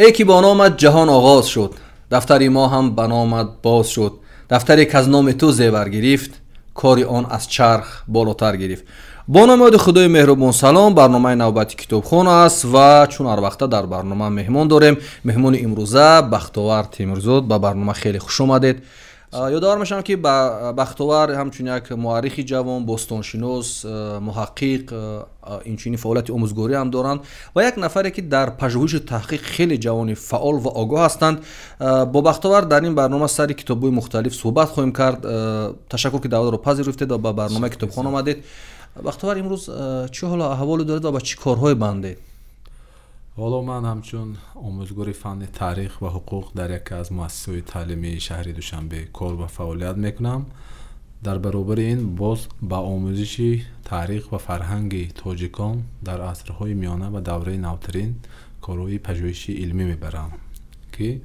ای که با نامت جهان آغاز شد، دفتری ما هم به نامت باز شد. دفتری که از نام تو زیور گرفت، کاری آن از چرخ بالاتر گرفت. با نام خدای مهربان سلام. برنامه نوبتی کتابخانه است و چون هر وقت در برنامه مهمان داریم. مهمان امروزه بختیار تیمورزاد. به برنامه خیلی خوش آمدید. یادآور میشم که بختیار همچون یک مورخ جوان، بوستانشناس، محقق، اینچنین فعالیت آموزگاری هم دارند و یک نفری که در پژوهش تحقیق خیلی جوان فعال و آگاه هستند. با بختیار در این برنامه سری کتاب‌های مختلف صحبت خواهیم کرد. تشکر که دعوت رو پذیرفتید و به برنامه کتابخانه آمدید. بختیار امروز چه حال احوال دارید و با چه کارهای بنده؟ حالا من همچون آموزگار فن تاریخ و حقوق در یکی از مؤسسات تعلیمی شهر دوشنبه کار و فعالیت میکنم. در برابر این باز با آموزش تاریخ و فرهنگ تاجیکان در عصرهای میانه و دوره نوترین کارهای پژوهشی علمی میبرم که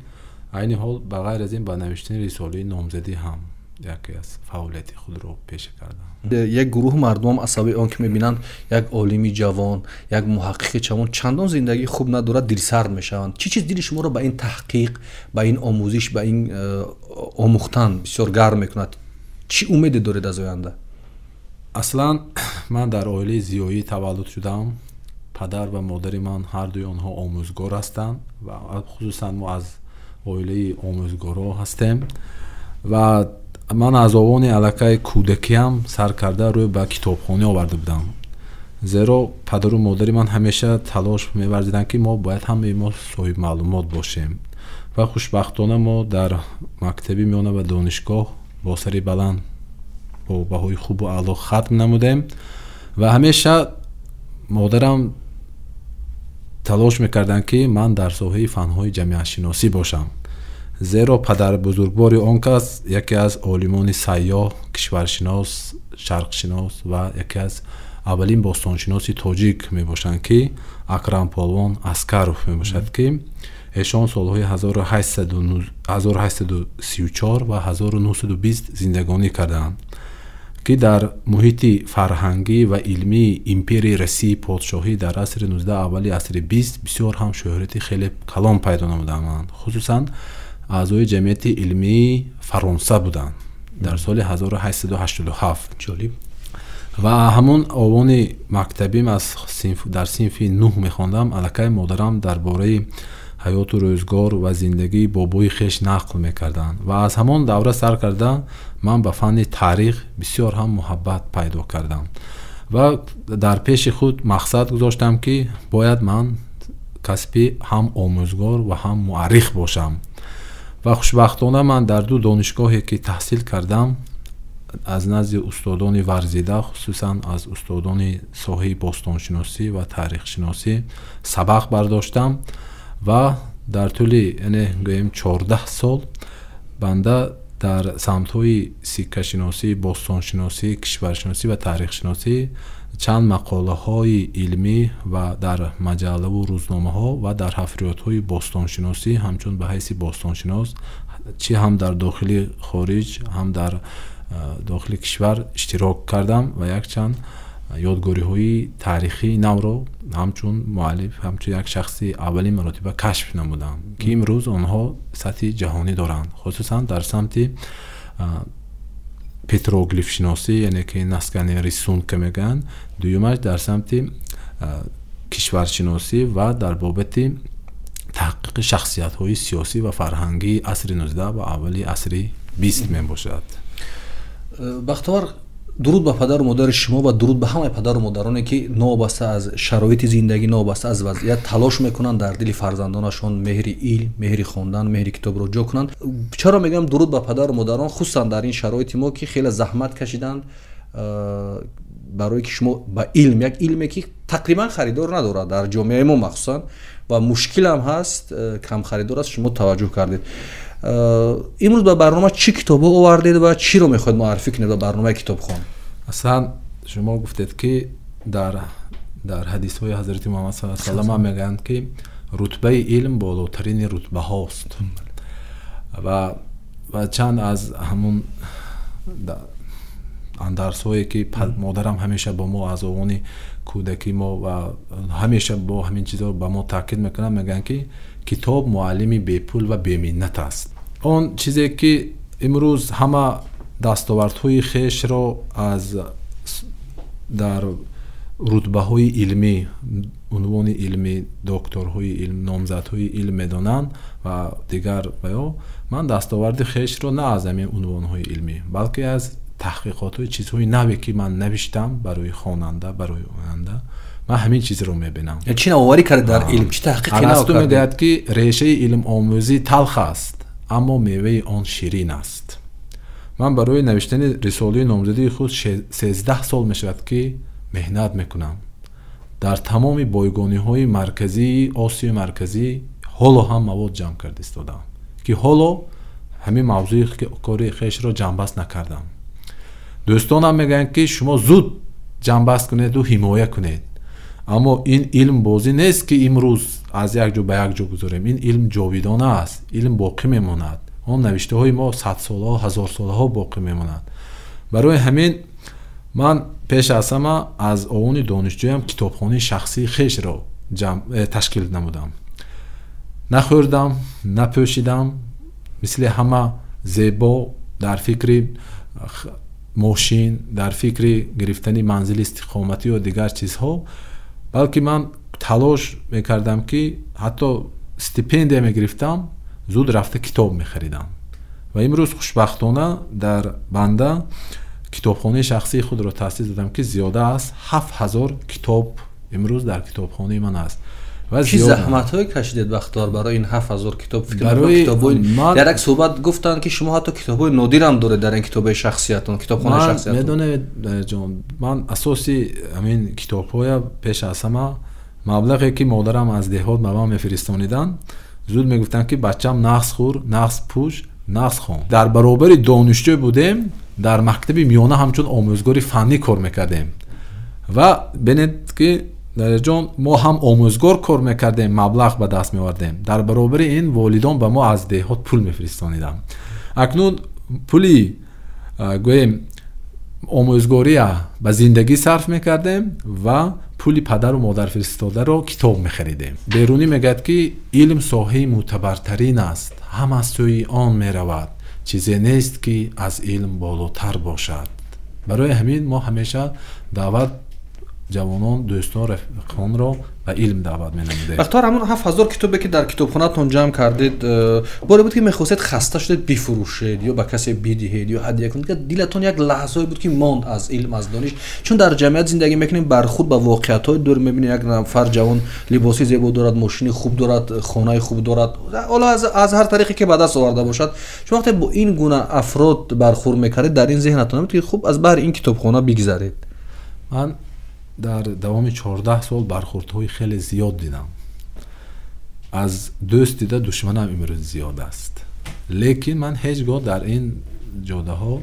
عین حال به غیر از این با نوشتن رساله نامزدی هم یکی از فعالیت خود رو پیش کردم. یک گروه مردم عصبی آن که میبینند یک عالمی جوان، یک محقق جوان چندان زندگی خوب ندارد دلسرد میشوند. چی چیز دل شما رو به این تحقیق، به این آموزش، به این آموختن بسیار گرم میکند؟ چی امید دارید از آینده؟ اصلا من در عائله زیایی تولد شدم. پدر و مادر من هر دوی آنها آموزگار هستند و خصوصا ما از عائله آموزگارا هستیم و من از آوان علاقه کودکی هم سر کرده روی به کتابخانه آورده بودم، زیرا پدر و مادر من همیشه تلاش می‌ورزیدن که ما باید همه ما صاحب معلومات باشیم و خوشبختانه ما در مکتبی میانه و دانشگاه با سری بلند با بهای خوب و اعلا ختم نمودیم و همیشه مادرم تلاش میکردن که من در ساحه فنهای جامعه شناسی باشم، زیرا پدر بزرگوار آن کس یکی از عالمان سیاه، کشورشناس، شرقشناس و یکی از اولین باستانشناسی تاجیک می باشند که اکرم پالوان اسکروف می باشد که ایشان سالهای 1834 و 1920 زندگانی کردند که در محیط فرهنگی و علمی امپری روسی پادشاهی در عصر 19 اولی عصر 20 بسیار هم شهرت خیلی کلان پیدا نمودند. خصوصا اعضای جمعیت علمی فرانسه بودند در سال 1887. جالب. و همون آوان مکتبیم از در صنف 9 میخواندم. الکه مادرم درباره حیات و روزگار و زندگی بابای خیش نقل میکردن و از همون دوره سر کردن من به فن تاریخ بسیار هم محبت پیدا کردم و در پیش خود مقصد گذاشتم که باید من کسبی هم آموزگار و هم مورخ باشم و خوشبختانه من در دو دانشگاهی که تحصیل کردم از نزد استادان ورزیده، خصوصا از استادان ساحه باستانشناسی و تاریخ شناسی سبق برداشتم و در طول یعنی 14 سال بنده در سمت‌های سکه شناسی، باستانشناسی، کشورشناسی و تاریخ شناسی چند مقاله‌های علمی و در مجله و روزنامه‌ها و در حفریات‌های باستانشناسی همچون به حیث باستانشناس چی هم در داخل خارج هم در داخل کشور اشتراک کردم و یک چند یادگاری‌های تاریخی نو را همچون مؤلف همچون یک شخصی اولین مراتبه کشف نمودم که امروز آنها سطح جهانی دارند، خصوصا در سمت پتروگلیف شناسی، یعنی که نسکن ریسون که میگن، دویمش در سمت کشورشناسی و در بابت تحقیق شخصیت‌های سیاسی و فرهنگی عصر 19 و اولی عصر 20 می باشد. بختیار، درود به پدر و مادر شما و درود به همه پدر و مادرانی که نابسته از شرایط زندگی، نابسته از وضعیت تلاش میکنن در دل فرزندانشون مهر علم، مهر خواندن، مهر کتاب رو جا کنن. چرا میگم درود به پدر و مادران؟ خصوصا در این شرایط ما که خیلی زحمت کشیدند برای که شما با علم، یک علمی که تقریبا خریدار نداره در جامعه ما مخصوصا و مشکل هم هست، کم خریدار است، شما توجه کردید. امروز به برنامه چی کتابو آوردید و چی رو میخواید معرفی کنید به برنامه کتابخوان؟ اصلا شما گفتید که در حدیث های حضرت محمد صلی الله علیه و آله میگن که رتبه علم بالاترین رتبه هاست و چند از همون андарсҳое ки модарам ҳамеша бо мо аз овони кӯдаки мо ва ҳамеша бо ҳамин чизҳо ба мо таъкид мекунанд, мегӯянд ки китоб муаллими бепул ва беминнат аст. он чизе ки имрӯз ҳама дастовардҳои хешро аз дар рутбаҳои илмӣ, унвони илмӣ, докторҳои илм, номзадҳои илм медонанд ва дигар ваё, ман дастоварди хешро на аз ҳамин унвонҳои илмӣ, балки аз таҳқиқотҳои чизҳои наве ки ман навиштам барои хонанда, барои оянда, ман ҳамин чизро мебинам. Чӣ навоварӣ кард дар илм? Чӣ таҳқиқи нав Арасту мегӯяд ки решаи илмомӯзӣ талх аст, аммо меваи он ширин аст. ман барои навиштани рисолаи номзадии худ 13 сол мешавад ки меҳнат мекунам. дар тамоми бойгониҳои марказии Осиёи марказӣ ҳоло ҳам мавод ҷамъ карда истодам, ки ҳоло ҳамин мавзӯи кори хешро ҷамъбаст накардам. дӯстонам мегӯянд ки шумо зуд ҷамъбаст кунеду ҳимоя кунед, аммо ин илм бозӣ нест ки имрӯз аз як ҷо ба як ҷо гузорем. ин илм ҷовидона аст, илм боқӣ мемонад, он навиштаҳои мо садсолаҳо, ҳазорсолаҳо боқӣ мемонад. барои ҳамин ман пеш аз ҳама аз овони донишҷӯям китобхонаи шахсии хешро ташкил намудам. нахӯрдам, напӯшидам, мисли ҳама зебо дар фикри мошин, дар фикри гирифтани манзили истиқоматӣ ё дигар чизҳо, балки ман талош мекардам ки ҳатто стипендия мегирифтам, зуд рафта китоб мехаридам. ва имрӯз хушбахтона дар банда китобхонаи шахсии худро таъсис додам ки зиёда аз 7000 китоб имрӯз дар китобхонаи ман аст. чӣ заҳматҳое кашидед бахтор барои ин 7000 китоб? Фикр дар як суҳбат гуфтанд ки шумо ҳатто китобҳои нодирам доред дар ин китобаи шахсиятон, китобхонаи шахсиятон. медонед ҷон, ман асоси ҳамин китобҳоя пеш аз ҳама маблағе ки модарам аз деҳот ба ман мефиристониданд, зуд мегуфтанд ки бачам нағз хӯр, нағз пӯш, нағз хон. дар баробари донишҷӯ будем, дар мактаби миёна ҳамчун омӯзгори фаннӣ кор мекардем ва бинед ки ҷон мо ҳам омӯзгор кор мекардем, маблағ ба даст меовардем. дар баробари ин волидон ба мо аз деҳот пул мефиристониданд. акнун пули гӯем омӯзгория ба зиндагӣ сарф мекардем ва пули падару модарфиристодаро китоб мехаридем. берунӣ мегӯяд ки илм соҳаи мӯътабартарин аст, ҳама сӯи он меравад, чизе нест ки аз илм болотар бошад. барои ҳамин мо ҳамеша даъват ҷавонон, дӯстон, рафиқонро ба илм даъват менамудем. бахтор ҳамон 7000 китобе ки дар китобхонатон ҷамъ кардед, боре буд ки мехостед хаста шудед бифурӯшед ё ба касе бидиҳед ё ҳадия кунед, дилатон як лаҳзае буд ки монд аз илм, аз дониш? чун дар ҷамъият зиндагӣ мекунем, бархурд ба воқеиятҳои дур мебинем. як нафар ҷавон либоси зебо дорад, мошини хуб дорад, хонаи хуб дорад, ҳоло аз ҳар тариқе ки ба даст оварда бошад. шумо вақте бо ин гуна афрод бархурд мекардед, дар ин зеҳнатон намуд ки хуб аз баҳри ин китобхона бигзаред? ман дар давоми 14 сол бархурдҳои хеле зиёд дидам. аз дӯст дида душманам имрӯз зиёд аст. лекин ман ҳеҷ гоҳ дар ин ҷодаҳо,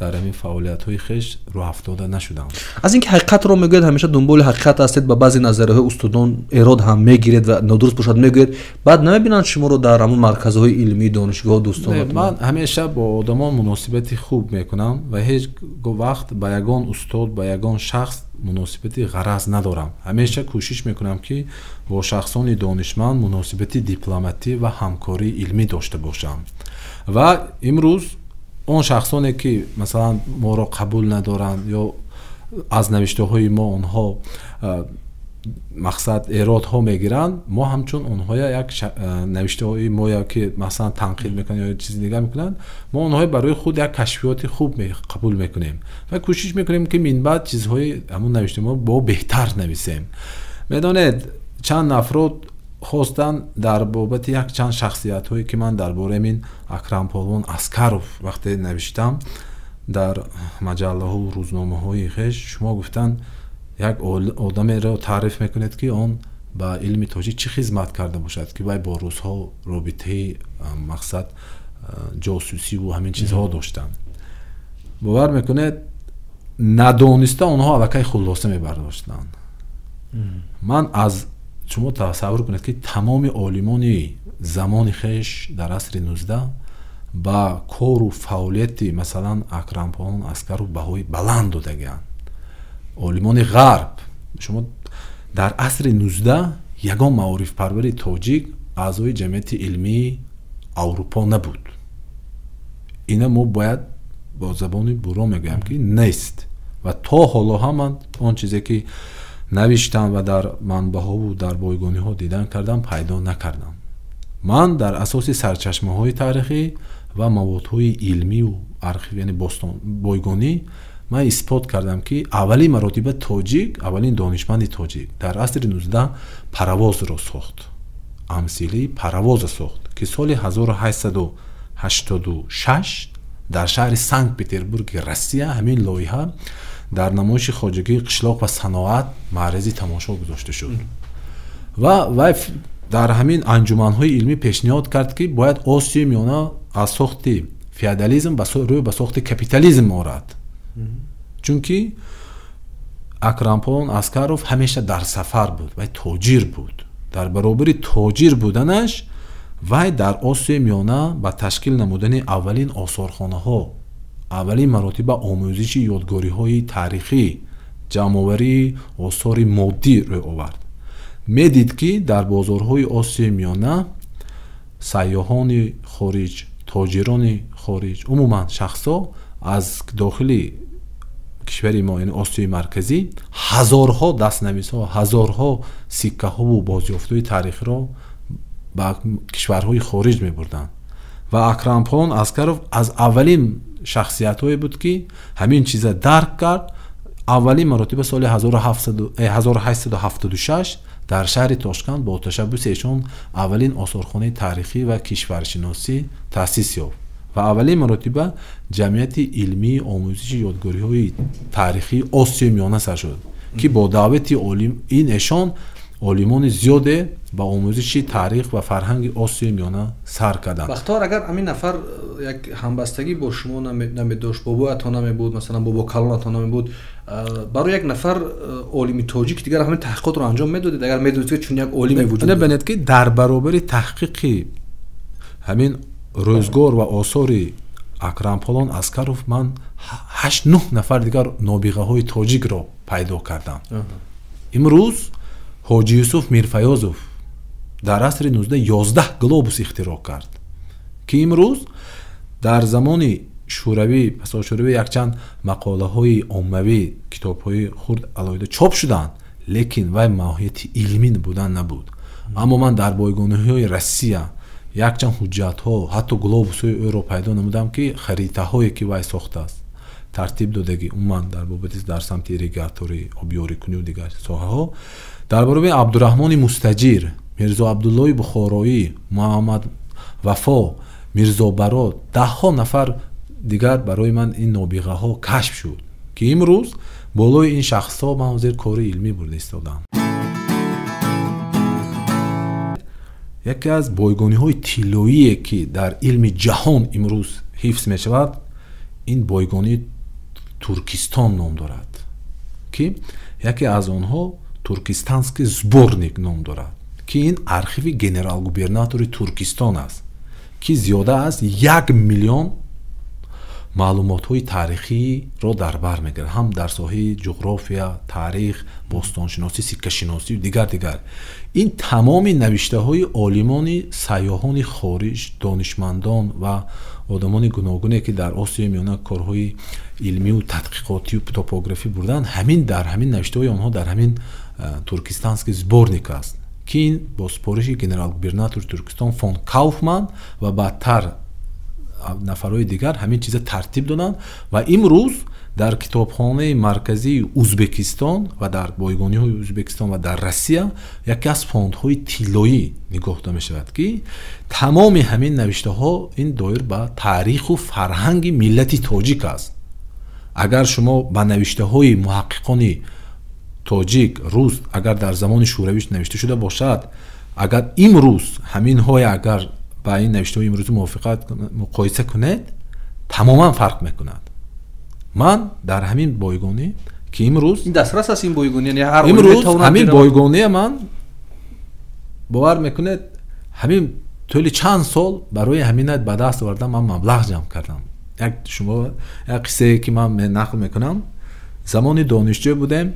дар ҳамин фаъолиятҳои хеш роҳафтода нашудам. аз ин ки ҳақиқатро мегӯед, ҳамеша дунболи ҳақиқат ҳастед, ба баъзе назарияҳои устодон эрод ҳам мегиред ва нодуруст бошад мегӯед, баъд намебинанд шуморо дар ҳамон марказҳои илмӣ, донишгоҳ дӯстонатон? ман ҳамеша бо одамон муносибати хуб мекунам ва ҳеҷ вақт ба ягон устод, ба ягон шахс муносибати ғараз надорам. ҳамеша кӯшиш мекунам ки бо шахсони донишманд муносибати дипломатӣ ва ҳамкории илмӣ дошта бошам. ва имрӯз он шахсоне ки масалан моро қабул надоранд ё аз навиштаҳои мо онҳо мақсад эродҳо мегиранд, мо ҳамчун онҳоя як навиштаҳои моя ки масалан танқид мекунанд ё чизи дигар мекунанд, мо онҳоя барои худ як кашфиёти хуб қабул мекунем ва кӯшиш мекунем ки минбаъд чизҳои ҳамон навиштаи мо бо беҳтар нависем. медонед чанд нафрод хостанд дар бобати як чанд шахсиятҳое ки ман дар бораи мин Акрамполвон Аскаров вақте навиштам дар маҷаллаҳо рӯзномаҳои хеш, шумо гуфтанд як одамеро таъриф мекунед ки он ба илми тоҷик чӣ хизмат карда бошад, ки вай бо рӯсҳо робитаи мақсад ҷосусиву ҳамин чизҳо доштанд. бовар мекунед надониста онҳо аллакай хулоса мебардоштанд. ман аз шумо тасаввур кунед ки тамоми олимони замони хеш дар асри 19 ба кору фаъолияти масалан Акрампон Аскаров баҳои баланд додагиянд. олимони ғарб, шумо дар асри 19 ягон маорифпарвари тоҷик аъзои ҷамъияти илмии аврупо набуд. ина мо бояд бо забони буро мегӯям ки нест ва то ҳоло ҳаман он чизе ки навиштам ва дар манбаъҳову дар бойгониҳо дидан кардам пайдо накардам. ман дар асоси сарчашмаҳои тарихӣ ва маводҳои илмию архив яъне бойгонӣ ман исбот кардам ки аввалин маротиба тоҷик, аввалин донишманди тоҷик дар асри 19 паравозро сохт. амсилаи паравозро сохт ки соли 1886 дар шаҳри Санкт Петербурги Россия ҳамин лоиҳа дар намоиши хоҷагии қишлоқ ва саноат маърази тамошо гузошта шуд. ва вай дар ҳамин анҷуманҳои илмӣ пешниҳод кард ки бояд Осиёи миёна аз сохти феодализм рӯй ба сохти капитализм орад. чунки Акрампон Аскаров ҳамеша дар сафар буд, вай тоҷир буд. дар баробари тоҷир буданаш вай дар Осиёи миёна ба ташкил намудани аввалин осорхонаҳо, аввалин маротиба омӯзиши ёдгориҳои таърихӣ, ҷамъоварии осори моддӣ рӯй овард. медид ки дар бозорҳои Осиёи миёна сайёҳони хориҷ, тоҷирони хориҷ, умуман шахсҳо аз дохили кишвари мо яъне Осиёи марказӣ ҳазорҳо дастнависҳо, ҳазорҳо сиккаҳову бозёфтаҳои таърихиро ба кишварҳои хориҷ мебурданд. ва Акрампон Аскаров аз аввалин шахсиятҳое буд ки ҳамин чиза дарк кард. аввалин маротиба соли 1876 дар шаҳри Тошканд бо ташаббуси эшон аввалин осорхонаи таърихӣ ва кишваршиносӣ таъсис ёфт ва аввалин маротиба ҷамъияти илмии омӯзиши ёдгориҳои таърихии Осиёи миёна сар шуд ки бо даъвати ин эшон олимони зиёде ба омӯзиши таърих ва фарҳанги Осиёи миёна сар карданд. бахтор агар амин нафар як ҳамбастагӣ бо шумо намедошт, бобоятон намебуд, масалан бобо калонатон намебуд, барои як нафар олими тоҷик дигар ҳамин таҳқиқотро анҷом медодед, агар медодед ки чун як олиме вуҷуд дорад? бинед ки дар баробари таҳқиқи ҳамин рӯзгор ва осори Акрампон Аскаров ман 8-9 нафар дигар нобиғаҳои тоҷикро пайдо кардам. имрӯз ҳоҷи Юсуф Мирфаёзов дар асри 19 11 глобус ихтироъ кард ки имрӯз дар замони шӯравӣ, пасошӯравӣ якчанд мақолаҳои оммавӣ, китобҳои хурд алоҳида чоп шуданд, лекин вай моҳияти илмӣ будан набуд. аммо ман дар бойгониҳои Россия якчанд ҳуҷҷатҳо, ҳатто глобусҳои ӯро пайдо намудам ки харитаҳое ки вай сохтааст, тартиб додагӣ умуман дар бобати дар самти ирригаторӣ, обёрикунию дигар соҳаҳо. дар баробари Абдураҳмони Мустаҷир, Мирзо Абдуллои Бухороӣ, Муҳаммад Вафо, Мирзо Барот, даҳҳо нафар дигар барои ман ин нобиғаҳо кашф шуд ки имрӯз болои ин шахсҳо ман ҳозир кори илмӣ бурда истодам. яке аз бойгониҳои тиллоие ки дар илми ҷаҳон имрӯз ҳифз мешавад, ин бойгонии Туркистон ном дорад ки яке аз онҳо Туркистанский сборник ном дорад ки ин архиви генерал-губернатори Туркистон аст ки зиёда аз 1 миллион маълумотҳои таърихиро дар бар мегирад, ҳам дар соҳаи ҷуғрофия, таърих, бостоншиносӣ, сиккашиносӣ дигар. ин тамоми навиштаҳои олимони сайёҳони хориҷ, донишмандон ва одамони гуногуне ки дар Осиёи миёна корҳои илмию тадқиқотию топографӣ бурданд, ҳамин дар ҳамин навиштаҳои онҳо дар ҳамин Туркистанский сборник аст ки ин бо супориши генерал-губернатори Туркистон фон Кауфман ва баъдтар нафарои дигар ҳамин чиза тартиб доданд ва имрӯз дар китобхонаи марказии Узбекистон ва дар бойгониҳои Узбекистон ва дар Россия яке аз фондҳои тиллоӣ нигоҳ дошта мешавад ки тамоми ҳамин навиштаҳо ин доир ба таъриху фарҳанги миллати тоҷик аст. агар шумо ба навиштаҳои муҳаққиқони тоҷик, рус, агар дар замони шӯравӣ навишта шуда бошад, агар имрӯз ҳаминҳое агар ба ин навиштаҳои имрӯзӣ муқоиса кунед, тамоман фарқ мекунад. ман дар ҳамин бойгонӣ ки имрӯз ин дастрас аст ин бойгонӣ, яъне ҳар имрӯз ҳамин бойгонӣ ман бовар мекунед, ҳамин طولی چند سال برای همینت به دست آوردم، من مبلغ جمع کردم. یک قصه که من نقل میکنم، زمان دانشجو بودم،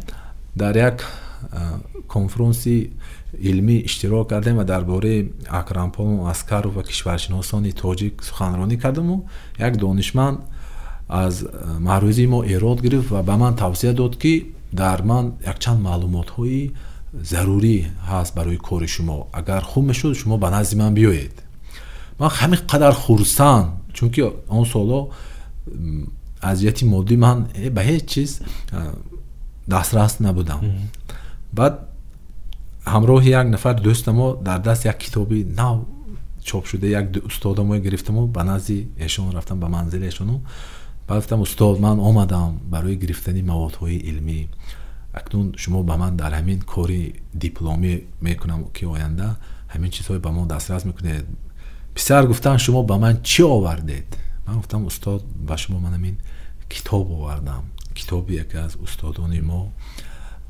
در یک کنفرانسی علمی اشتراک کردم و درباره اکرامپان و اسکر و کشورشناسان تاجیک سخنرانی کردم و یک دانشمند از معروضی ما ایراد گرفت و به من توصیه داد که در من یک چند معلومات های ضروری هست برای کار شما، اگر خوب میشد شما به نزد من بیایید. من همین قدر خرسند، چون که آن سالا اذیت مادی من به هیچ چیز دسترس نبودم. بعد همراه یک نفر دوست ما در دست یک کتابی نو چاپ شده یک استاد ما گرفتم و به نزد ایشون رفتم، به منزل ایشون. بعد گفتم استاد من آمدم برای گرفتن موادهای علمی، اکنون شما به من در همین کاری دیپلمی میکنم که آینده همین چیزهای به ما دسترس میکنه. پسر گفتن شما به من چی آوردید؟ من گفتم استاد به شما من همین کتاب آوردم، کتابی که از استادان ما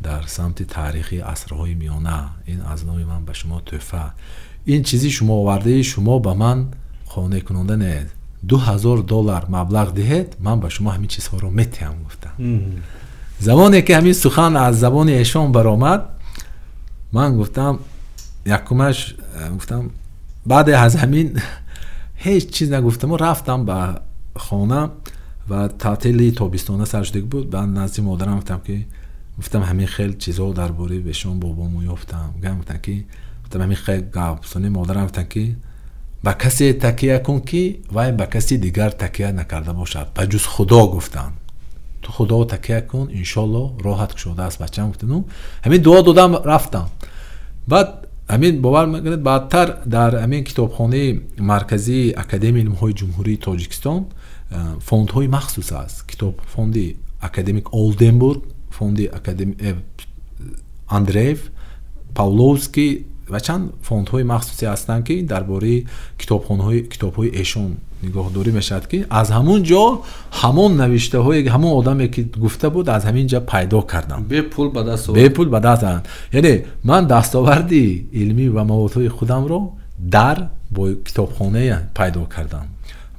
در سمت تاریخی عصرهای میانه، این از نام من به شما تحفه. این چیزی شما آورده، شما به من خانه کننده نه، $2000 مبلغ دهید، من به شما همین چیزها رو میتهم. گفتم زمانی که همین سخن از زبان ایشان برآمد، من گفتم یکمش گفتم بعد از همین هیچ چیز نگفتم و رفتم به خانه و تعطیل تابستانه سر شده بود. بعد نزد مادرم گفتم همین خیلی چیزا درباره بهشون بابامو یافتم. گفتم همین خیلی گپسونی. مادرم گفتن که به کسی تکیه کن که وای به کسی دیگر تکیه نکرده باشد به جز خدا. گفتن تو خدا تکیه کن انشالله راحت شده است بچه‌م. گفتم همین دعا دادم رفتم. بعد همین باور میکنید بعدتر در همین کتابخانه مرکزی اکادمی علم‌های جمهوری تاجیکستان فوندهای مخصوص است. کتاب فوند اکادمیک اولدنبورگ، فوند اکادمی اندریف پاولوسکی و چند فوندهای مخصوصی هستند که درباره کتاب‌های ایشون نگاهداری میشد که از همون جا همون نوشته های همون آدمی که گفته بود از همین جا پیدا کردم، به پول به دست. یعنی من دستاوردی علمی و موادهای خودم رو در با کتابخانه پیدا کردم.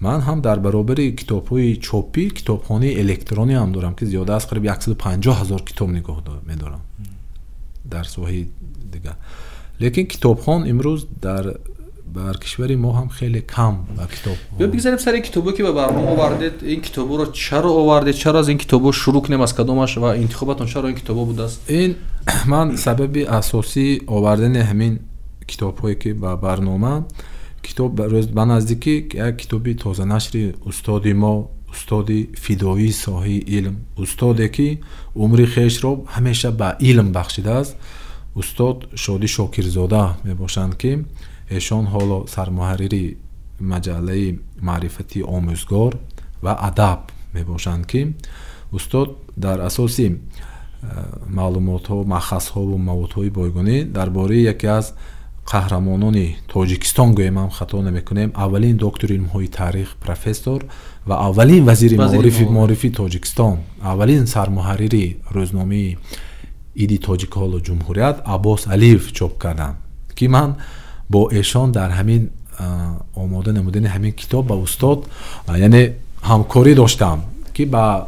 من هم در برابر کتاب‌های چاپی کتابخانه الکترونی هم دارم که زیاده از قریب 150,000 کتاب نگاه می‌دارم در ساحه دیگه. لیکن کتابخانه امروز در کشور ما هم خیلی کم کتاب. بگذاریم سر این کتابی که به برنامه آوردید. این کتابو رو چرا آوردید؟ چرا از این کتابو شروع کنیم؟ از کدومش و انتخابتون چرا این کتابو بود است؟ این من سبب اساسی آوردن همین کتاب‌هایی که به برنامه کتاب روز به نزدیکی یک کتابی تازه نشر استاد ما، استاد فدایی ساحه علم، استادی که عمر خیش رو همیشه به علم بخشیده است، استاد شادی شاکرزاده میباشند که ایشان حالا سرمحرری مجله معرفتی آموزگار و ادب میباشند که استاد در اساسی معلومات ها، مخص ها و موضوع بایگانی درباره یکی از قهرمانان تاجیکستان گویم هم خطا نمیکنیم، اولین دکتر علم های تاریخ پروفسور و اولین وزیر معرفی تاجیکستان، اولین سرمحرری روزنامه ایدی تاجیکال و جمهوریت عباس علیف چاپ کردن که من با ایشان در همین آماده نمودن همین کتاب با استاد یعنی همکاری داشتم که با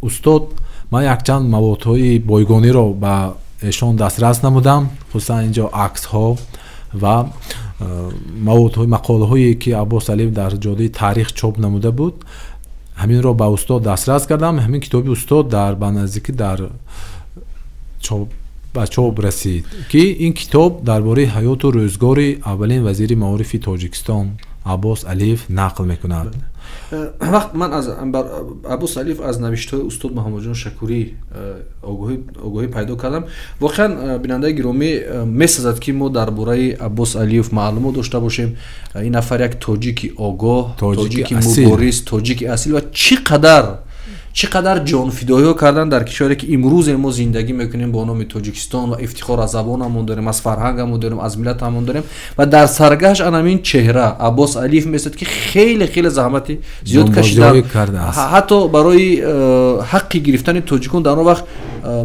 استاد من یک چند موادهای بایگانی رو با ایشان دسترس نمودم، خصوصا اینجا عکس ها و موادهای مقاله هایی که عباس علیف در جاده تاریخ چاپ نموده بود همین رو با استاد دسترس کردم. همین کتابی استاد در بنزدیکی در چاپ رسید که این کتاب درباره حیات و روزگار اولین وزیر معارف تاجیکستان عباس علیف نقل میکند. وقت من از عباس علیف از نوشته های استاد محمد جان شکوری آگاهی پیدا کردم. واقعا بیننده گرامی میسازد که ما درباره عباس علیف معلومات داشته باشیم. این نفر یک تاجیکی آگاه، تاجیکی مبارز، تاجیکی اصیل و چقدر جان فدایی کردن در کشوری که امروز ما زندگی میکنیم با نام تاجیکستان و افتخار از زبانمون داریم، از فرهنگمون داریم، از ملتمون داریم و در سرگشت همین چهره عباس علیف میسد که خیلی زحمت زیاد کشیدن، حتی برای حق گرفتن تاجیکان در اون وقت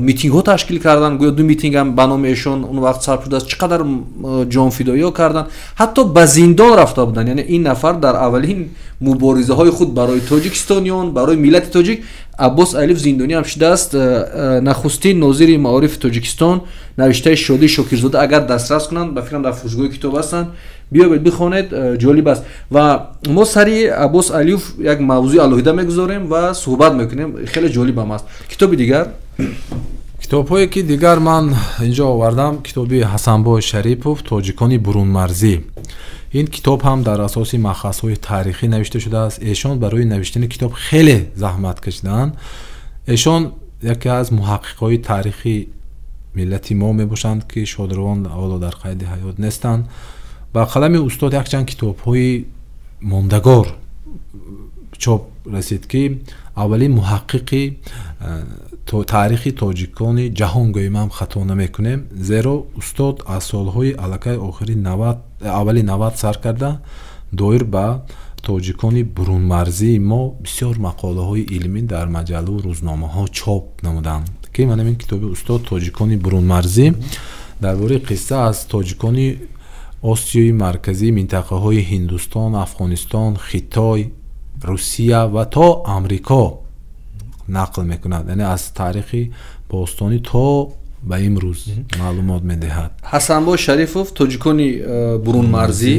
митинг ҳо ташкил кардан, гӯё 2 митинг ҳам ба номи эшон он вақт сарф шудааст, чӣ қадар ҷонфидоиҳо кардан, ҳатто ба зиндон рафта буданд. Яъне ин нафар дар аввалин муборизаҳои худ барои тоҷикистониён, барои миллати тоҷик, Аббос Алиев зиндонӣ ҳам шудааст. Нахустин нозири маорифи Тоҷикистон навиштаи Шодӣ Шокирзода агар дастрас кунанд, ба фикрам дар фурӯшгоҳи китоб ҳастанд, биёбед бихонед, ҷолиб аст. Ва мо сари Аббос Алиев як мавзӯи алоҳида мегузорем ва суҳбат мекунем, хеле ҷолиб ҳам аст. Китоби дигар, китобҳое ки дигар ман инҷо овардам, китоби Ҳасанбой Шарипов Тоҷикони бурунмарзӣ. ин китоб ҳам дар асоси махазҳои таърихӣ навишта шудааст. эшон барои навиштани китоб хеле заҳмат кашиданд. эшон яке аз муҳаққиқҳои таърихи миллати мо мебошанд ки шодравон ҳоло дар қайди ҳаёт нестанд. ба қалами устод якчанд китобҳои мондагор чоп расид ки аввалин муҳаққиқи таърихи тоҷикони ҷаҳон гӯем ҳам хато намекунем, зеро устод аз солҳои аллакай аввали 90 сар карда доир ба тоҷикони бурунмарзии мо бисёр мақолаҳои илмӣ дар маҷаллу рӯзномаҳо чоп намуданд. ки ман ин китоби устод Тоҷикони бурунмарзӣ дар бораи қисса аз тоҷикони Осиёи марказӣ, минтақаҳои Ҳиндустон, Афғонистон, Хитой, Русия ва то Амрико нақл мекунад. яъне аз таърихи бостонӣ то ба имрӯз маълумот медиҳад. Ҳасанбой Шарифов Тоҷикони бурунмарзӣ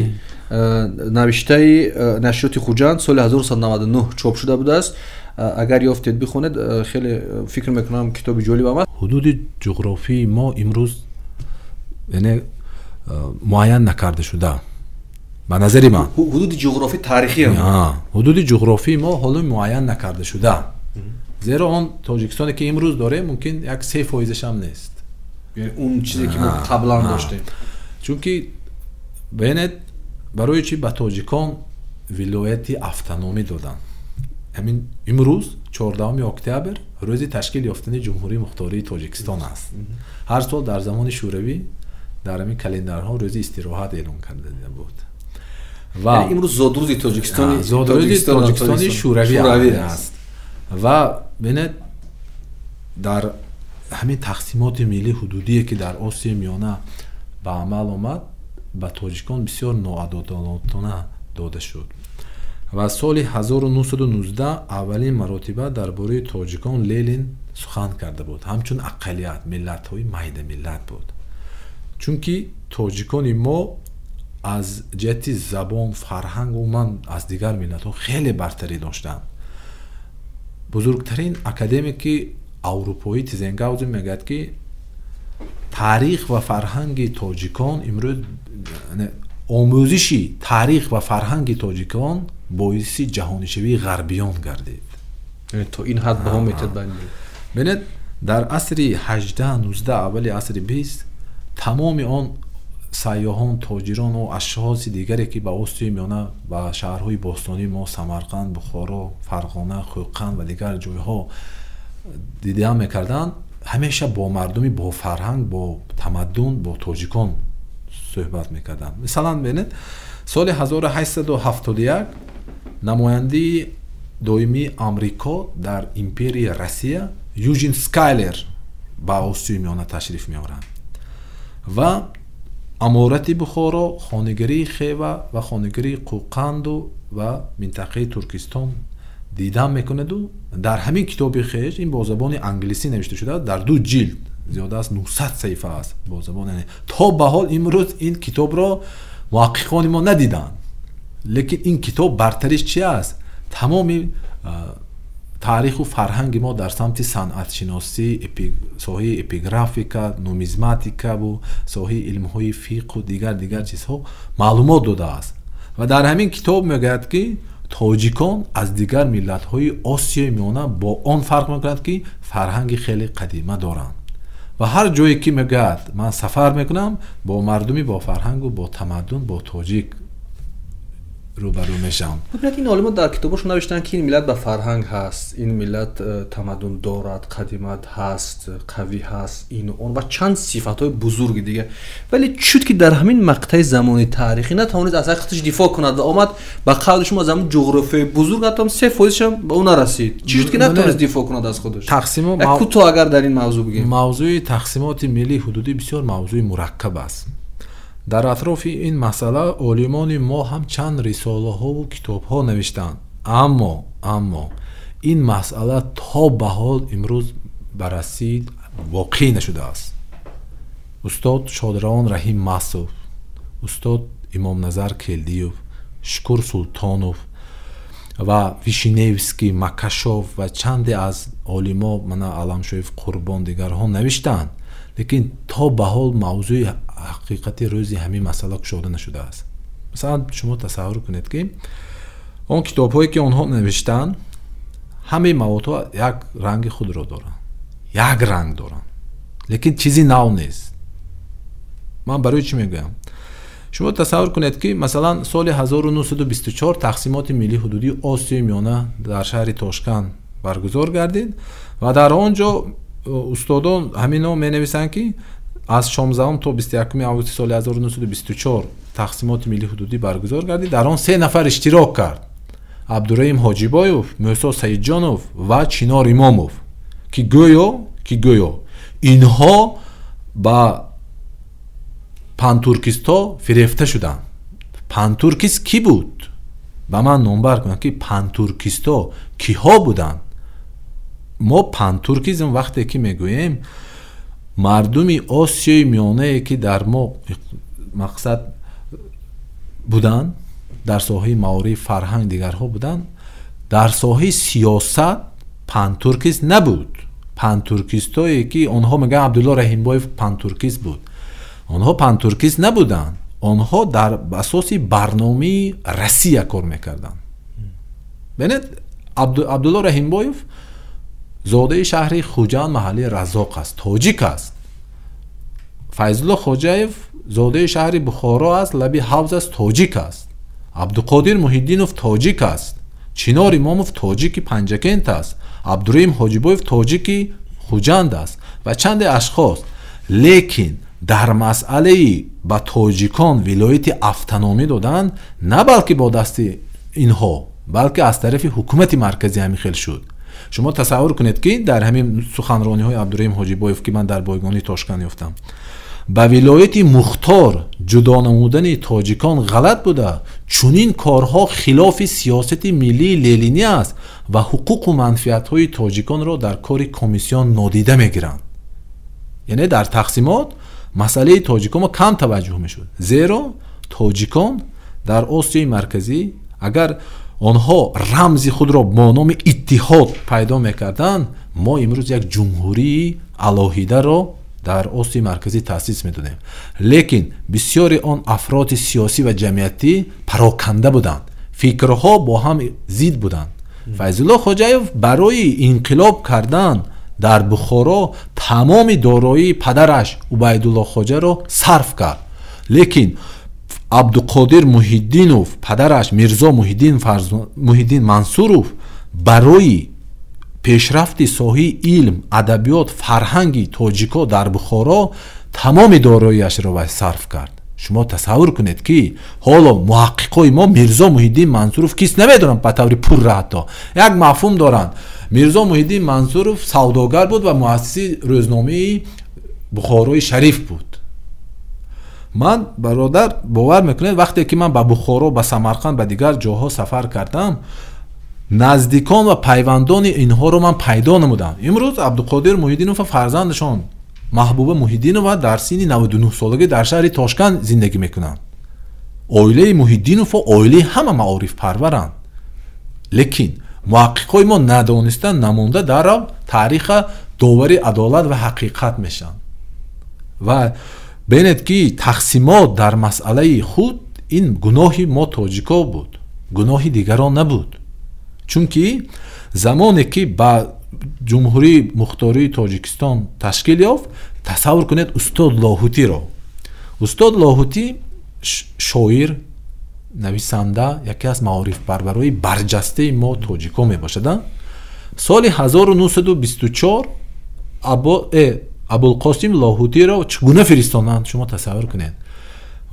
навиштаи нашриёти Хуҷанд соли 1999 чоп шуда будааст. агар ёфтед бихонед, хеле фикр мекунам китоби ҷолиб аст. ҳудуди ҷуғрофии мо имрӯз яъне муайян накарда шуда. ба назари ман ҳудуди ҷуғрофӣ таърихӣ ҳудуди ҷуғрофии мо ҳоло муайян накарда шуда. зеро он Тоҷикистоне ки имрӯз дорем мумкин як 3% ҳам нест. он чизе ки мо қаблан доштем. чунки бинед барои чи ба тоҷикон вилояти автономӣ доданд. ҳамин имрӯз 14 октябр рӯзи ташкил ёфтани ҷумҳурии мухтории Тоҷикистон аст. ҳар сол дар замони шӯравӣ дар ҳамин календарҳо рӯзи истироҳат эълон карда буд. ва имрӯз зодрӯзи Тоҷикистони шӯравӣ аст. ва бинед дар ҳамин тақсимоти миллӣ ҳудудие ки дар Осияи Миёна ба амал омад, ба тоҷикон бисёр ноадолатона дода шуд. ва соли 1919 аввалин маротиба дар бораи тоҷикон Ленин сухан карда буд, ҳамчун ақалият, миллатҳои майда миллат буд. чунки тоҷикони мо аз ҷиҳати забон, фарҳанг умуман аз дигар миллатҳо хеле бартарӣ доштанд. бузургтарин академики аврупоӣ Тизенгаузен мегӯяд ки таърих ва фарҳанги тоҷикон имрӯз омӯзиши таърих ва фарҳанги тоҷикон боиси ҷаҳонишавии ғарбиён гардид. то ин ҳад баҳо метад бинед дар асри 18-19 аввали асри 20 тамоми он сайёҳон, тоҷирону ашхоси дигаре ки ба Осиёи Миёна ба шаҳрҳои бостонии мо Самарқанд, Бухоро, Фарғона, Хӯқан ва дигар ҷойҳо дида мекарданд, ҳамеша бо мардуми бо фарҳанг, бо тамаддун, бо тоҷикон суҳбат мекарданд. мисалан бинед соли 1871 намояндаи доимии Амрико дар империяи Россия Южин Скайлер ба Осиёи Миёна ташриф меорад ва аморати Бухоро, хонагирии Хева ва хонагирии Қӯқанду ва минтақаи Туркистон дидан мекунаду дар ҳамин китоби хеш, ин бо забони англисӣ навишта шудааст, дар 2 ҷилд, зиёда аз 900 саҳифа аст бо забони то ба ҳол имрӯз ин китобро муҳаққиқони мо надиданд. лекин ин китоб бартариш чи аст? тамоми таъриху фарҳанги мо дар самти санъатшиносӣ, соҳаи эпиграфика, нумизматика ву соҳаи илмҳои фиқҳу дигар чизҳо маълумот додааст. ва дар ҳамин китоб мегӯяд ки тоҷикон аз дигар миллатҳои Осиёи Миёна бо он фарқ мекунад ки фарҳанги хеле қадима доранд. ва ҳар ҷое ки мегӯяд ман сафар мекунам бо мардуми бо фарҳангу бо тамаддун, бо тоҷик روبرو میشم. ببینید این عالمان در کتابشون نوشتن که این ملت با فرهنگ هست، این ملت تمدن دارد، قدیمت هست، قوی هست، این و اون و چند صفات‌های بزرگ دیگه، ولی چود که در همین مقطع زمانی تاریخی نتوانید از حقیقتش دفاع کند و آمد با قول شما از همون جغرافیای بزرگ حتی 3 فوزش هم به اون رسید، چود که نتوانید دفاع کند از خودش. تقسیم کوتاه اگر در این موضوع بگیم، موضوع تقسیمات ملی حدودی بسیار موضوع مرکب است. در اطراف این مسئله عالمان ما هم چند رساله ها و کتاب ها نوشتند، اما این مسئله تا به حال امروز بررسی واقعی نشده است. استاد شادروان رحیم مسعود، استاد امام نظر کلدیوف، شکر سلطانوف و ویشنیوسکی، مکاشوف و چند از عالما من علمشویف قربان دیگرها نوشتند، لیکن تا به حال موضوع حقیقتی روزی همین مسئله کشوده نشده است. مثلا شما تصور کنید که اون کتاب هایی که آنها نوشتن همه موضوع یک رنگ خود را دارن، یک رنگ دارن، لیکن چیزی نو نیست. من برای چی میگم؟ شما تصور کنید که مثلا سال 1924 تقسیمات ملی حدودی آسیای میانه در شهر تاشکند برگزار گردید و در آنجا استادان همینا می نویسند که از 16 تا 21 آگوست سال 1924 تقسیمات ملی حدودی برگزار گردید. در آن 3 نفر اشتراک کرد: عبدالرحیم حاجیبایوف، موسی سیدجانوف و چینار اماموف که گویا اینها با پانتورکیستا فریفته شدند. پانتورکیست کی بود؟ با من نمبر کنید که پانتورکیستا کیها بودند. ما پانتورکیزم وقتی که میگوییم مردمی آسیای میانه که در ما مقصد بودن، در ساحه معارف فرهنگ دیگرها بودن، در ساحه سیاست پانتورکیست نبود. پانتورکیستایی که آنها میگن عبدالله رحیمبایف پانتورکیست بود، آنها پانتورکیست نبودن، آنها در اساس برنامه رسیه کار میکردن. ببینید عبدالله رحیمبایف زاده شهر خوجند محله رزاق است، تاجیک است. فیضالله خوجایف زاده شهر بخارا است، لبی حوض است، تاجیک است. عبدالقادر محیدینوف تاجیک است. چینار اماموف تاجیک پنجکند است. عبدالرحیم حاجیبایف تاجیک خوجند است و چند اشخاص. لیکن در مسئله با تاجیکان ولایت افطنامی دادن، نه بلکه با دست اینها، بلکه از طرف حکومت مرکزی همین خیل شد. شما تصور کنید که در همین سخنرانی های عبدالرحیم حاجیبایف که من در بایگانی تاشکند یافتم، با ولایت مختار جدا نمودن تاجیکان غلط بوده، چون این کارها خلاف سیاست ملی لینینی است و حقوق و منفعت های تاجیکان را در کار کمیسیون نادیده میگیرند. یعنی در تقسیمات مسئله تاجیکان ما کم توجه میشد، زیرا تاجیکان در آسیای مرکزی اگر آنها رمز خود را با نام اتحاد پیدا میکردند، ما امروز یک جمهوری علاهیده را در آسیای مرکزی تأسیس میدادیم. لیکن بسیاری آن افراد سیاسی و جمعیتی پراکنده بودند، فکرها با هم ضد بودند. فیضالله خوجایف برای انقلاب کردن در بخارا تمام دارایی پدرش عبیدالله خوجه را صرف کرد. لیکن عبدالقادر محیدینوف پدرش میرزا محیدین منصوروف برای پیشرفت ساحه علم، ادبیات، فرهنگی تاجیکا در بخارا تمام داراییش را صرف کرد. شما تصور کنید که حالا محققای ما میرزا محیدین منصوروف کیست نمیدونن به طور پر را، حتی یک مفهوم دارن. میرزا محیدین منصوروف سوداگر بود و مؤسس روزنامه بخارای شریف بود. من برادر باور میکنید وقتی که من به بخارا، به سمرقند، به دیگر جاها سفر کردم، نزدیکان و پیوندان اینها رو من پیدا نمودم. امروز عبدالقادر محیدینوف فرزندشان محبوبه محیدینوف در سن 99 سالگی در شهر تاشکند زندگی میکنند. عائله محیدینوف و عائله همه معارف پرورند. لیکن محققای ما ندانستن نمونده در تاریخ داور عدالت و حقیقت میشن. و ببینید که تقسیمات در مسئله خود این گناهی ما تاجیکا بود، گناهی دیگران نبود. چون که زمانی که با جمهوری مختاری تاجیکستان تشکیل یافت، تصور کنید استاد لاهوتی را، استاد لاهوتی شاعر، нависанда яке аз маорифпарварои барҷастаи мо тоҷикҳо мебошад. соли 1924 абулқосим лоҳутиро чӣ гуна фиристонанд, шумо тасаввур кунед.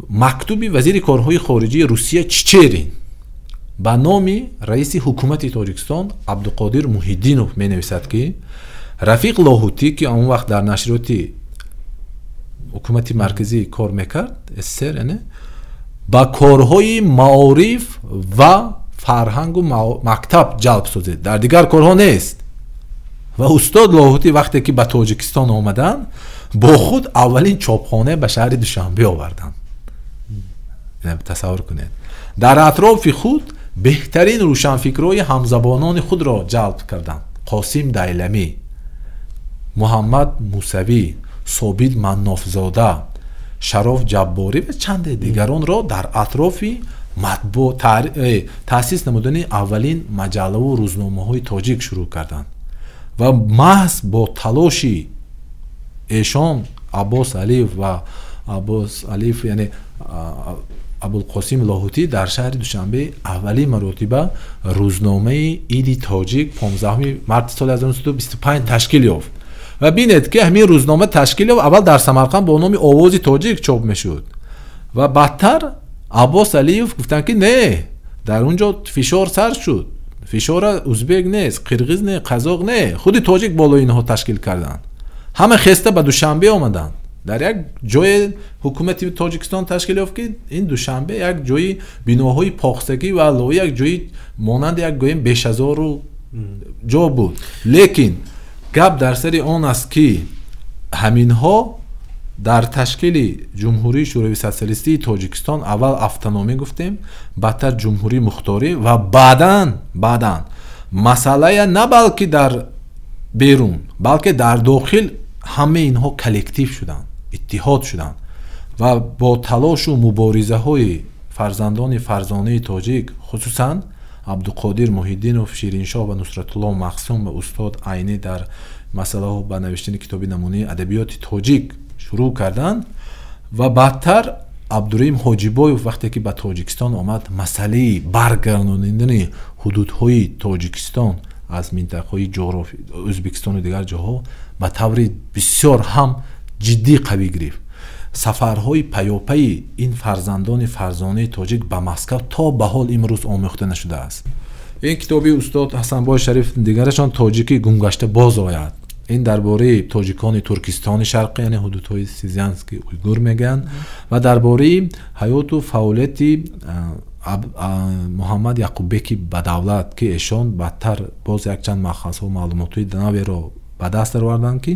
мактуби вазири корҳои хориҷии Русия Чичерин ба номи раиси ҳукумати Тоҷикистон Абдуқодир Муҳиддинов менависад ки Рафиқ Лоҳутӣ ки он вақт дар нашриёти ҳукумати марказӣ кор мекард СССР, яъне ба корҳои маориф ва фарҳангу мактаб ҷалб созид, дар дигар корҳо нест. ва устод Лоҳутӣ вақте ки ба Тоҷикистон омаданд, бо худ аввалин чопхона ба шаҳри Душанбе оварданд. тасаввур кунед. дар атрофи худ беҳтарин рӯшанфикрои ҳамзабонони худро ҷалб карданд. Қосим Дайламӣ, Муҳаммад Мусавӣ, Собит Маннофзода, Шароф Ҷабборӣ ва чанде дигаронро дар атрофи матбуъ таъсис намудани аввалин маҷаллаву рӯзномаҳои тоҷик шурӯъ карданд. ва маҳз бо талоши эшон Аббос Алиев ва Аббос Алиев, яъне Абулқосим Лоҳутӣ дар шаҳри Душанбе аввалин маротиба рӯзномаи Иди Тоҷик 15 марти соли 1925 ташкил ёфт. ва бинед ки ҳамин рӯзнома ташкил ёфт, аввал дар Самарқанд бо номи Овози Тоҷик чоп мешуд. ва баъдтар Аббос Алиев гуфтанд ки не, дар унҷо фишор сар шуд. фишора узбек нест, қирғиз не, қазоқ не, худи тоҷик болои инҳо ташкил карданд. ҳама хеста ба Душанбе омаданд. дар як ҷое ҳукумати Тоҷикистон ташкил ёфт ки ин Душанбе як ҷои биноҳои похстагӣ ва аллоҳи як ҷои монанди як гӯем бешазору ҷо буд. лекин гап дар сари он аст ки ҳаминҳо дар ташкили ҷумҳурии шӯравии социалистии Тоҷикистон аввал автономӣ гуфтем, баъдтар ҷумҳурии мухторӣ ва баъдан масъалая на балки дар берун, балки дар дохил ҳамаи инҳо коллектив шуданд, иттиҳод шуданд ва бо талошу муборизаҳои фарзандони фарзонаи тоҷик, хусусан Абдуқодир Муҳиддинов, Шириншоҳ ва Нусратуллоҳ Махсум ва устод Айнӣ дар масъалаҳо ба навиштани китоби намунаи адабиёти тоҷик шурӯъ карданд. ва баъдтар Абдураҳим Ҳоҷибоев вақте ки ба Тоҷикистон омад, масъалаи баргардонидани ҳудудҳои Тоҷикистон аз минтақаҳои ҷуғрофӣ Ӯзбекистону дигар ҷоҳо ба таври бисёр ҳам ҷиддӣ қавӣ гирифт. сафарҳои паёпаи ин фарзандони фарзонаи тоҷик ба Москав то ба ҳол имрӯз омӯхта нашудааст. ин китоби устод Ҳасанбой Шариф дигарашон Тоҷики гумгашта боз ояд. ин дар бораи тоҷикони Туркистони шарқӣ, яъне ҳудудҳои Сизянски уйгур мегӯянд, ва дар бораи ҳаёту фаъолияти Муҳаммад Яқуббеки Бадавлат ки эшон баъдтар боз якчанд маъхазҳо маълумотҳои наверо ба даст дароварданд ки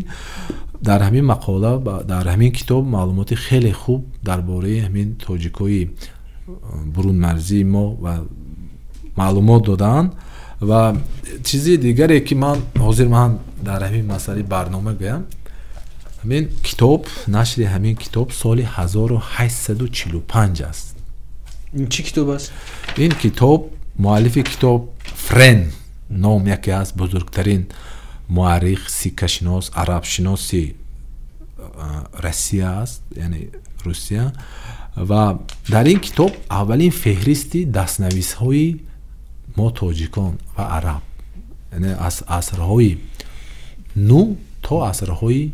дар ҳамин мақола, дар ҳамин китоб маълумоти хеле хуб дар бораи ҳамин тоҷикои бурунмарзии мо ва маълумот доданд. ва чизи дигаре ки ман ҳозир дар ҳамин масъалаи барнома гӯям, ҳамин китоб, нашри ҳамин китоб соли 1845 аст. ин чӣ китоб аст? ин китоб муаллифи китоб Френ ном яке аз бузургтарин муаррих, сиккашинос, арабшиноси Россия аст, яъне Русия. ва дар ин китоб аввалин феҳристи дастнависҳои мо тоҷикон ва араб, яъне аз асрҳои 9 то асрҳои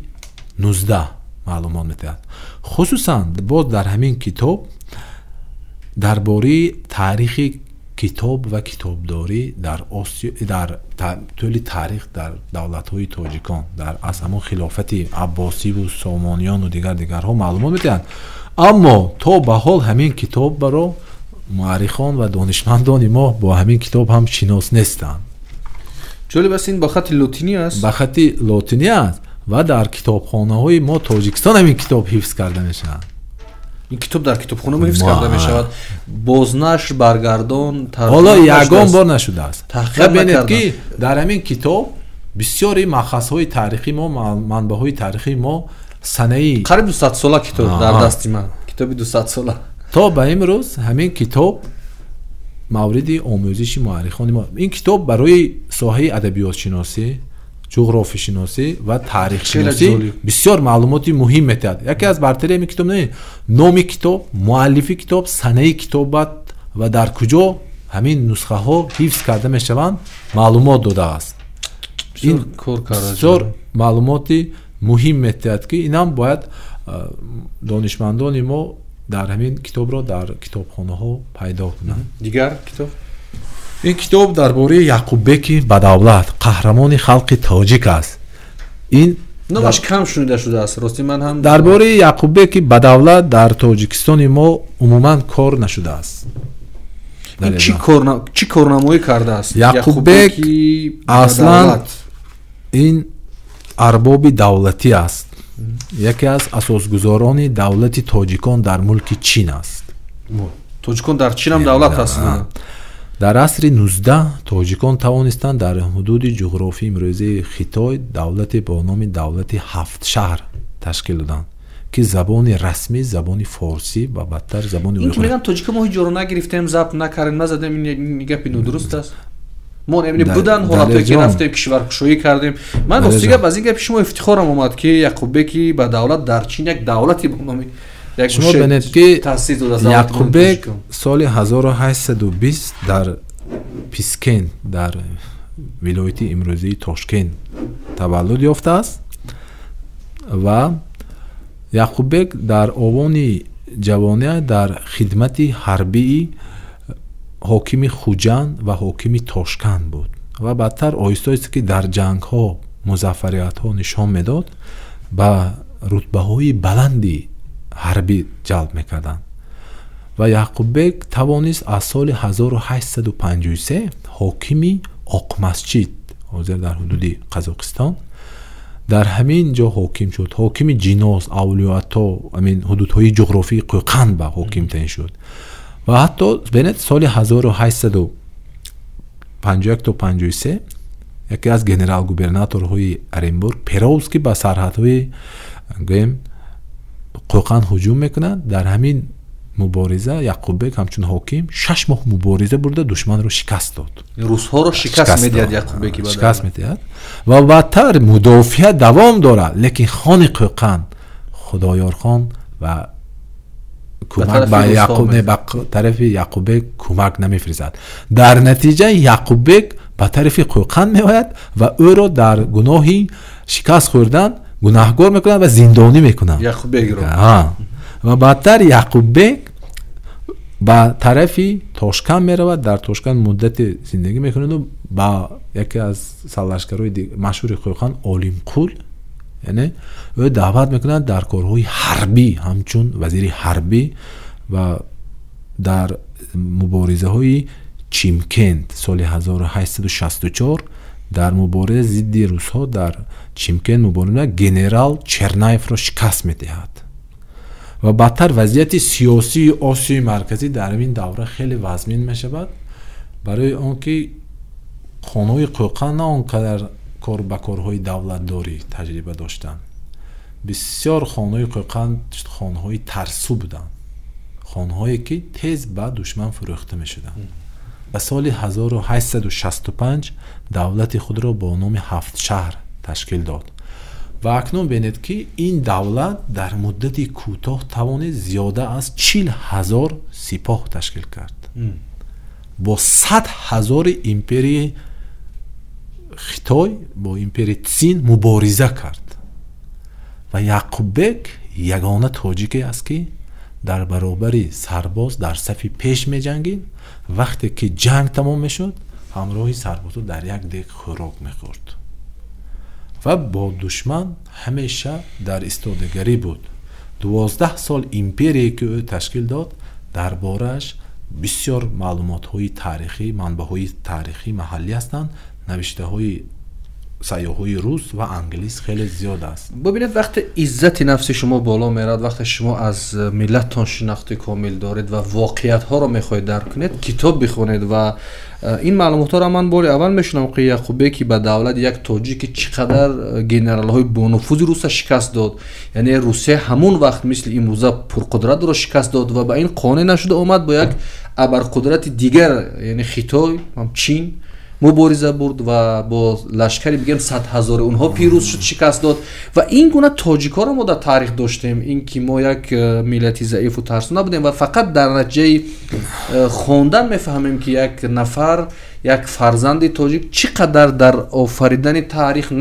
19 маълумот метавад. хусусан боз дар ҳамин китоб дар бораи таърихи китоб ва китобдорӣ дар Осиё, дар тӯли таърих дар давлатҳои тоҷикон, дар аз ҳамон хилофати Аббосиву Сомониёну дигарҳо маълумот метавад. аммо то ба ҳол ҳамин китоб баро муаррихон ва донишмандони мо бо ҳамин китоб ҳам шинос нестанд. ҷолиб аст, ин ба хати лотинӣ аст? ба хати лотинӣ аст ва дар китобхонаҳои мо Тоҷикистон ҳамин китоб ҳифз карда мешавад. ин китоб дар китобхона ҳифз карда мешавад, бознашр баргардон ҳоло ягон бор нашудааст. бинед ки дар ҳамин китоб бисёри маъхазҳои таърихи мо, манбаъҳои таърихи мо санаи қариб 200 сола китоб дар дасти ман, китоби 200 сола то ба имрӯз ҳамин китоб мавриди омӯзиши муаррихони мо. ин китоб барои соҳаи адабиётшиносӣ, ҷуғрофишиносӣ ва таърихшиносӣ бисёр маълумоти муҳим метавад. яке аз бартари ҳамин китоб не номи китоб, муаллифи китоб, санаи китобат ва дар куҷо ҳамин нусхаҳо ҳифз карда мешаванд маълумот додааст. ин бисёр маълумоти муҳим метавад ки инам бояд донишмандони мо дар ҳамин китобро дар китобхонаҳо пайдо кунанд. дигар китоб ин китоб дар бораи Яқуббеки Бадавлат, қаҳрамони халқи тоҷик аст. ин номаш кам шунида шудааст. рости ман ҳам дар бораи Яқуббеки Бадавлат дар тоҷикистони мо умуман кор нашудааст. чӣ корнамоӣ кардааст Яқуббек аслан ин арбоби давлатӣ аст. яке аз асосгузорони давлати тоҷикон дар мулки чин аст. тоҷикон дар чин ҳам давлат ҳастанд. дар асри 19 тоҷикон тавонистанд дар ҳудуди ҷуғрофии имрӯзаи Хитой давлате бо номи давлати ҳафтшаҳр ташкил доданд ки забони расмӣ забони форсӣ ва бадтар забони ин ки мегӯям тоҷика мо ҳеҷ ҷоро нагирифтем забт накардем назадем ин гапи нодуруст аст. мо немини будан ҳолате ки рафтем кишваркушоӣ кардем. ман ростигап аз ин гапи шумо ифтихорам омад ки Яқуббеки Бадавлат дар чин як давлати бо номи шумо бинед ки Яқуббек соли 1820 дар Пискен дар вилояти имрӯзии Тошкент таваллуд ёфтааст ва Яқуббек дар овони ҷавоният дар хидмати ҳарбии ҳокими Хуҷанд ва ҳокими Тошканд буд ва баъдтар оҳиста оҳиста ки дар ҷангҳо музаффариятҳо нишон медод ба рутбаҳои баланди ҳарбӣ ҷалб мекарданд ва Яқуббек тавонист аз соли 1853 ҳокими Оқмасҷид ҳозир дар ҳудуди Қазоқистон дар ҳамин ҷо ҳоким шуд. ҳокими Ҷинос, Авлиёато, ҳамин ҳудудҳои ҷуғрофии Қӯқан ба ҳоким таъин шуд ва ҳатто бинед соли 1851-53 яке аз генерал-губернаторҳои Оренбург Перовский ба сарҳадҳои гӯем Қӯқан ҳуҷум мекунад. дар ҳамин мубориза Яқуббек ҳамчун ҳоким 6 моҳ мубориза бурда душманро шикаст дод. русҳоро шикаст медиҳад Яқуббеки Бадавлат. шикаст медиҳад ва баъдтар мудофиа давом дорад, лекин хони Қӯқан Худоёрхон ва кӯмак ба тарафи Яқуббек кӯмак намефиризад. дар натиҷа Яқуббек ба тарафи Қӯқан меояд ва ӯро дар гуноҳи шикаст хӯрдан гунаҳгор мекунанд ва зиндонӣ мекунанд Яқуббекро. ва баъдтар Яқуббек ба тарафи Тошканд меравад. дар Тошканд муддати зиндагӣ мекунад ва ба яке аз сарлашкарҳои машҳури Қӯқан Олимқул яъне ӯ даъват мекунад дар корҳои ҳарбӣ ҳамчун вазири ҳарбӣ ва дар муборизаҳои Чимкент соли 1864 дар мубориза зидди русҳо дар Чимкент мубориза генерал Чернаевро шикаст медиҳад ва баъдтар вазъияти сиёсии Осиёи марказӣ дар ин давра хеле вазмин мешавад, барои он ки хонҳои Қӯқан на он қадар кор ба корҳои давлатдорӣ таҷриба доштанд. бисёр хонҳои Қӯқан хонҳои тарсу буданд, хонҳое ки тез ба душман фурӯхта мешуданд. ва соли 1865 давлати худро бо номи ҳафтшаҳр ташкил дод ва акнун бинед ки ин давлат дар муддати кӯтоҳ тавонист зиёда аз 40,000 сипоҳ ташкил кард. бо 100,000 империяи Хитой бо империяи Син мубориза кард ва Яқуббек ягона тоҷике аст ки дар баробари сарбоз дар сафи пеш меҷангид. вақте ки ҷанг тамом мешуд ҳамроҳи сарбозо дар як дег хӯрок мехӯрд ва бо душман ҳамеша дар истодагарӣ буд. 12 сол империе ки ӯ ташкил дод, дар борааш бисёр маълумотҳои таърихӣ, манбаъҳои таърихӣ маҳаллӣ ҳастанд. навиштаҳои сайёҳои рус ва англис хеле зиёд аст. бубинед вақте иззати нафси шумо боло мерад, вақте шумо аз миллаттон шинохти комил доред ва воқеиятҳоро мехоҳед дарк кунед, китоб бихонед ва ин маълумотҳоро ман бори аввал мешунам ки Яқуббеки Бадавлат як тоҷики чӣ қадар генералҳои бонуфузи руса шикаст дод, яъне Русия ҳамон вақт мисли имрӯза пурқудратро шикаст дод ва ба ин қонеъ нашуда омад бо як абарқудрати дигар, яъне Хитой, Чин مبارزه برد و با لشکری بگیم 100,000 اونها پیروز شد، شکست داد. و این گونه تاجیک‌ها رو ما در تاریخ داشتیم، این که ما یک ملتی ضعیف و ترسو نبودیم و فقط در نتیجه خواندن میفهمیم که یک نفر، یک فرزند تاجیک چقدر در آفریدن تاریخ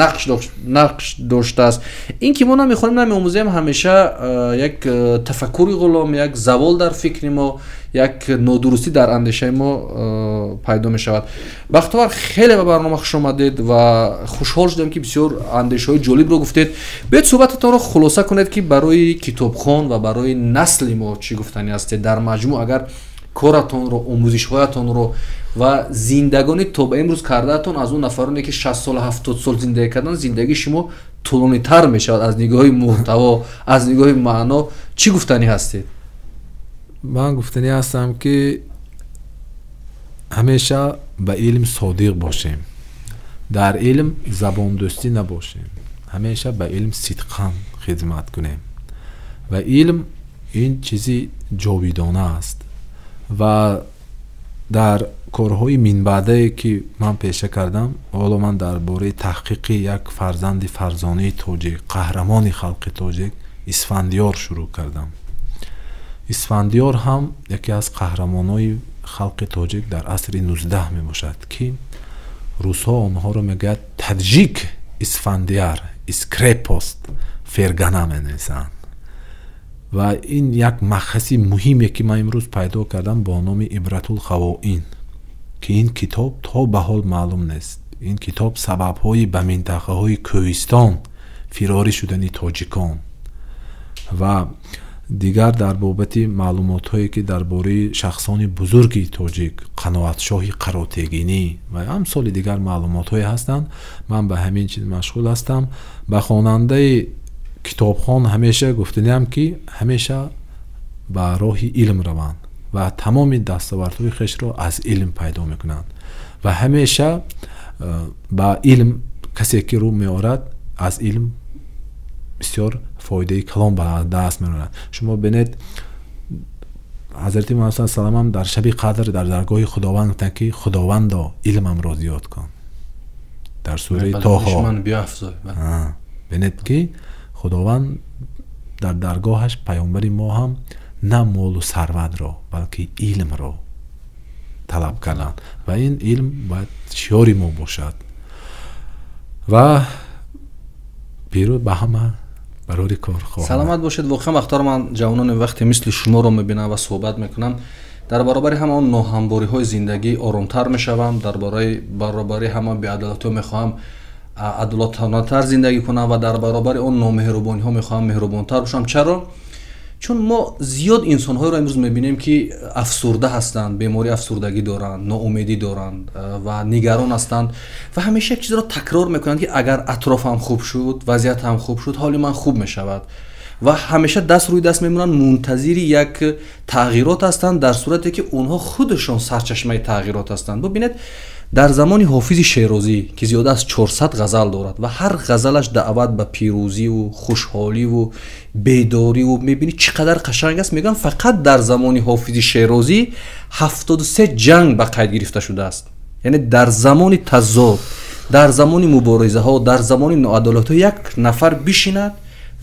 نقش داشته است. این که ما نمیخونیم نمی‌آموزیم، همیشه یک تفکری غلام، یک زوال در فکر ما، یک نادرستی در اندیشه ما پیدا می شود. بختیار خیلی به برنامه خوش آمدید و خوشحال شدم که بسیار اندیشه های جالب رو گفتید. بیاید صحبتتان رو خلاصه کنید که برای کتابخوان و برای نسل ما چی گفتنی هستید در مجموع، اگر کارتون رو، آموزش هایتون رو و زندگانی تا به امروز کردهتون از اون نفرانی که 60 سال 70 سال زندگی کردن، زندگی شما طولانی تر می شود از نگاه محتوا، از نگاه معنا، چی گفتنی هستید؟ من گفتنی هستم که همیشه به علم صادق باشیم، در علم زبان دوستی نباشیم، همیشه به علم صدقاً خدمت کنیم و علم این چیزی جاویدانه است. و در کارهای من بعده که من پیشه کردم، حالا من درباره تحقیق یک فرزند فرزانه تاجیک، قهرمان خلق تاجیک، اسفندیار شروع کردم. اسفندیار هم یکی از قهرمانای خلق تاجیک در عصر 19 می باشد که روس‌ها آنها رو میگه تاجیک اسفندیار، اسکریپوست فرگانه می نویسند. و این یک مخصی مهمیه که من امروز پیدا کردم با نام عبرت الخوائین که این کتاب تا به حال معلوم نیست. این کتاب سبب‌های به منطقه‌های کوهستان فراری شدن تاجیکان و دیگر در بابت معلومات هایی که درباره شخصان بزرگی تاجیک، قناعت شاه قراتگینی و امثال دیگر معلومات هایی هستند. من به همین چیز مشغول هستم. به خواننده کتابخوان همیشه گفتنیم که همیشه به راه علم روند و تمام دستاوردهای خویش را از علم پیدا میکنند و همیشه به علم کسی که رو میارد از علم بسیار فایده کلام به دست می‌آورد. شما ببینید حضرت محمد صلی الله علیه و آله در شب قدر در درگاه خداوند گفتن که خداوندا علمم را زیاد کن. در سوره طه ببینید که خداوند در درگاهش پیامبر ما هم نه مال و ثروت را بلکه علم را طلب کردند و این علم باید شعار ما باشد و پیرو به همه برای کار خواهم. سلامت باشید. واقعا وقتا من جوانان وقتی مثل شما رو میبینم و صحبت میکنم، در برابر همه ناهمواری های زندگی آرامتر میشوم، در برابر همه بی‌عدالتی میخواهم عدالتانه تر زندگی کنم و در برابر اون نامهربانی ها میخواهم مهربانتر باشم. چرا؟ چون ما زیاد انسان های رو امروز میبینیم که افسرده هستند، بیماری افسردگی دارند، ناامیدی دارند و نگران هستند و همیشه یک چیز رو تکرار میکنند که اگر اطرافم خوب شد، وضعیت هم خوب شد، حال من خوب میشود و همیشه دست روی دست میمونن، منتظر یک تغییرات هستند در صورتی که اونها خودشون سرچشمه تغییرات هستند. ببینید در زمان حافظ شیرازی که زیاده از 400 غزل دارد و هر غزلش دعوت به پیروزی و خوشحالی و بیداری و میبینی چقدر قشنگ است. میگن فقط در زمان حافظ شیرازی 73 جنگ به قید گرفته شده است. یعنی در زمان تضاد، در زمان مبارزه ها، در زمان ناعدالت ها یک نفر بشیند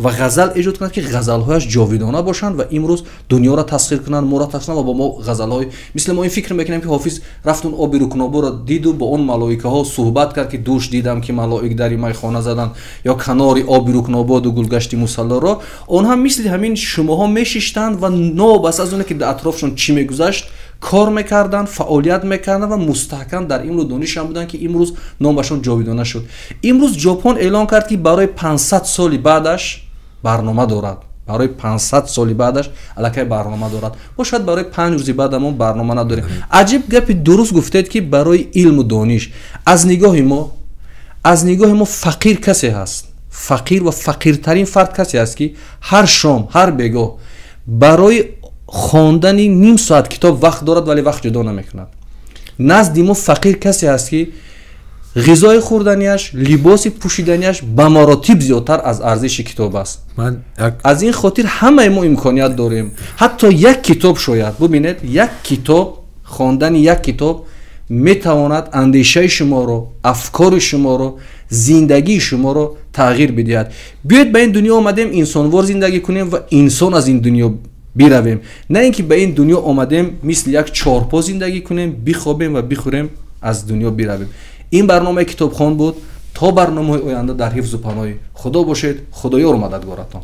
و غزل ایجاد کند که غزل‌هایش جاویدانه باشند و امروز دنیا را تسخیر کنند، ما را تسخیر و با ما غزل‌های مثل ما این فکر میکنیم که حافظ رفت اون آب رکنابو را دید و با اون ملائکه ها صحبت کرد که دوش دیدم که ملائک در میخانه زدن یا کنار آب رکنابو و گلگشت مصلی را. اونها مثل همین شماها میشیشتند و نابس از اون که در اطرافشون چی میگذشت کار میکردن، فعالیت میکردن و مستحکم در امروز دانشان بودن که امروز نامشون جاویدانه شد. امروز ژاپن اعلان کرد که برای 500 سال بعدش برنامه دارد، برای 500 سال بعدش الکی برنامه دارد. ما شاید برای 5 روز بعد هم برنامه نداریم. عجیب گپی درست گفتید که برای علم و دانش از نگاه ما فقیر کسی هست، فقیر و فقیرترین فرد کسی است که هر شام هر بیگاه برای خواندن نیم ساعت کتاب وقت دارد ولی وقت جدا نمیکند. نزد ما فقیر کسی هست که غذای خوردنیش، لباس پوشیدنیش به مراتب زیادتر از ارزش کتاب است. از این خاطر همه ما امکانیت داریم حتی یک کتاب شاید ببینید یک کتاب، خواندن یک کتاب метавонад андешаи шуморо, афкори шуморо, зиндагии шуморо тағйир бидиҳад. биёед ба ин дунё омадем инсонвор зиндагӣ кунем ва инсон аз ин дунё биравем, на ин ки ба ин дунё омадем мисли як чорпо зиндагӣ кунем, бихобем ва бихӯрем, аз дунё биравем. ин барномаи Китобхон буд. то барномаҳои оянда дар ҳифзу паноҳи Худо бошед. Худоёр мададгоратон.